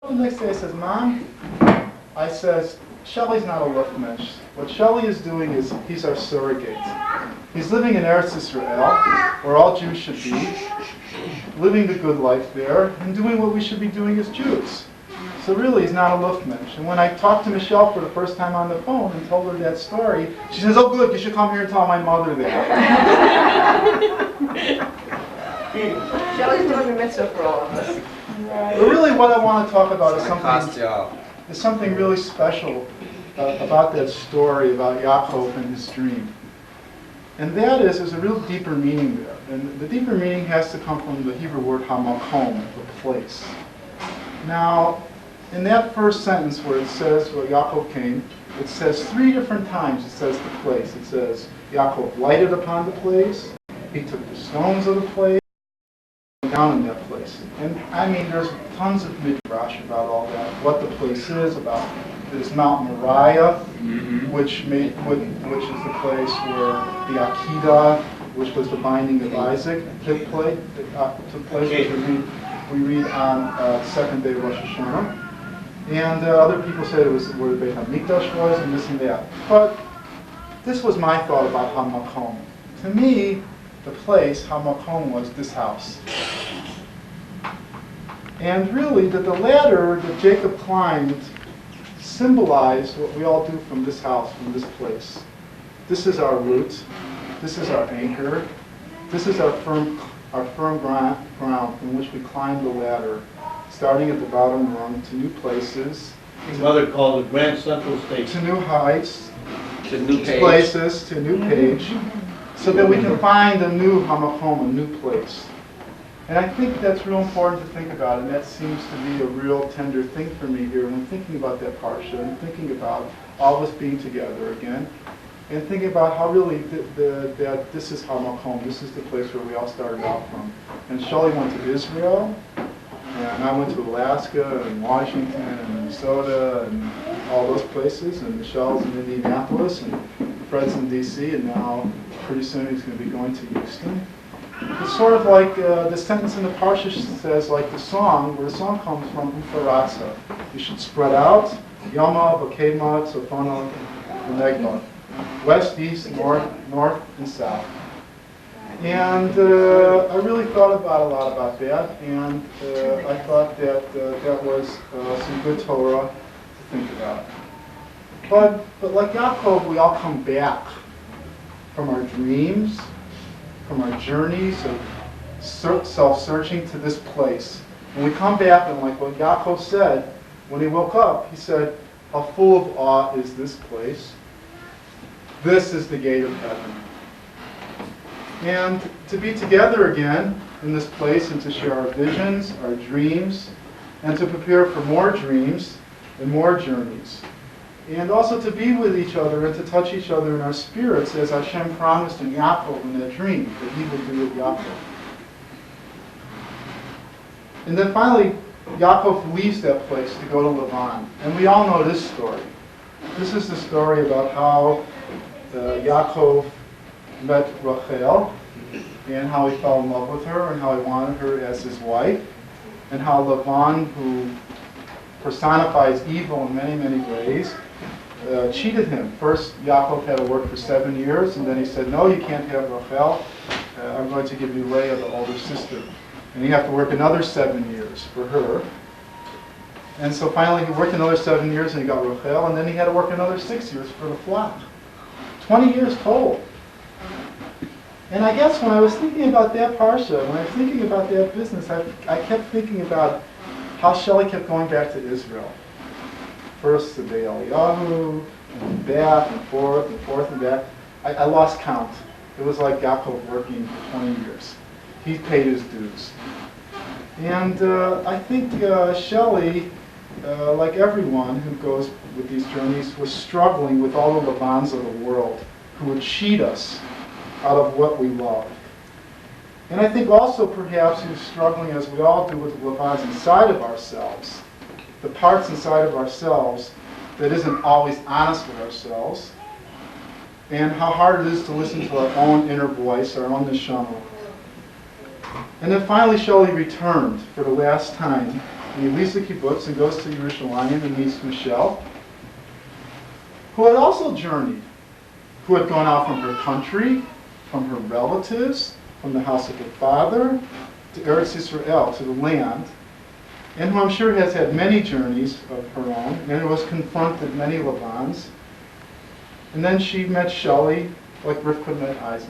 The next day I says, Mom, I says, Shelley's not a Luftmensch. What Shelley is doing is he's our surrogate. He's living in Eretz Israel, where all Jews should be, living the good life there, and doing what we should be doing as Jews. So really, he's not a Luftmensch. And when I talked to Michelle for the first time on the phone and told her that story, she says, oh good, you should come here and tell my mother that. Shelley's doing the mitzvah for all of us. But really what I want to talk about is something really special about that story about Yaakov and his dream. And that is, there's a real deeper meaning there. And the deeper meaning has to come from the Hebrew word hamakom, the place. Now, in that first sentence where it says where Yaakov came, it says 3 different times it says the place. It says Yaakov lighted upon the place, he took the stones of the place, down in that place. And I mean, there's tons of midrash about all that, what the place is, about this Mount Moriah, which is the place where the Akedah, which was the binding of Isaac, took place, which we read on second day of Rosh Hashanah. And other people say it was where the Beit HaMikdash was, and this and that. But this was my thought about Hamakom. To me, the place, Hamakom, was this house. And really, that the ladder that Jacob climbed symbolized what we all do from this house, from this place. This is our root. This is our anchor. This is our firm ground from which we climb the ladder, starting at the bottom rung to new places. His mother called the Grand Central Station. To new heights, to new places, to a new page, so that we can find a new hamakom, a new place. And I think that's real important to think about, and that seems to be a real tender thing for me here when thinking about that parsha and thinking about all of us being together again, and thinking about how really that this is hamakom, this is the place where we all started out from. And Shelley went to Israel, and I went to Alaska and Washington and Minnesota and all those places, and Michelle's in Indianapolis, and Fred's in D.C., and now pretty soon he's going to be going to Houston. It's sort of like the sentence in the Parsha says, like the song, where the song comes from, Ufaratza. You should spread out, Yama, Bakema, Tzofana, and Negba. West, east, north, and south. And I really thought a lot about that, and I thought that that was some good Torah to think about. But like Yaakov, we all come back from our dreams, from our journeys of self-searching to this place. And we come back, and like what Yaakov said, when he woke up, he said, how full of awe is this place? This is the gate of heaven. And to be together again in this place and to share our visions, our dreams, and to prepare for more dreams and more journeys. And also to be with each other and to touch each other in our spirits, as Hashem promised in Yaakov in that dream that he would do with Yaakov. And then finally, Yaakov leaves that place to go to Lavan. And we all know this story. This is the story about how Yaakov met Rachel, and how he fell in love with her, and how he wanted her as his wife, and how Lavan, who personifies evil in many, many ways, cheated him. First, Yaakov had to work for 7 years, and then he said, no, you can't have Rachel. I'm going to give you Leah, the older sister. And you have to work another 7 years for her. And so finally he worked another 7 years and he got Rachel, and then he had to work another 6 years for the flock. 20 years total. And I guess when I was thinking about that parsha, when I was thinking about that business, I kept thinking about how Shelley kept going back to Israel. First to Be'al Yahu, and back and forth and back. I lost count. It was like Yaakov working for 20 years. He paid his dues. And I think Shelley, like everyone who goes with these journeys, was struggling with all the Lavans of the world who would cheat us out of what we love. And I think also perhaps he was struggling, as we all do, with the Lavans inside of ourselves, the parts inside of ourselves that isn't always honest with ourselves, and how hard it is to listen to our own inner voice, our own neshama. And then finally Shelley returned for the last time and he leaves the kibbutz and goes to Yerushalayim and meets Michelle, who had also journeyed, who had gone out from her country, from her relatives, from the house of her father, to Eretz Yisrael, to the land, and who I'm sure has had many journeys of her own, and who has confronted many Lavans. And then she met Shelley, like Rivka met Isaac.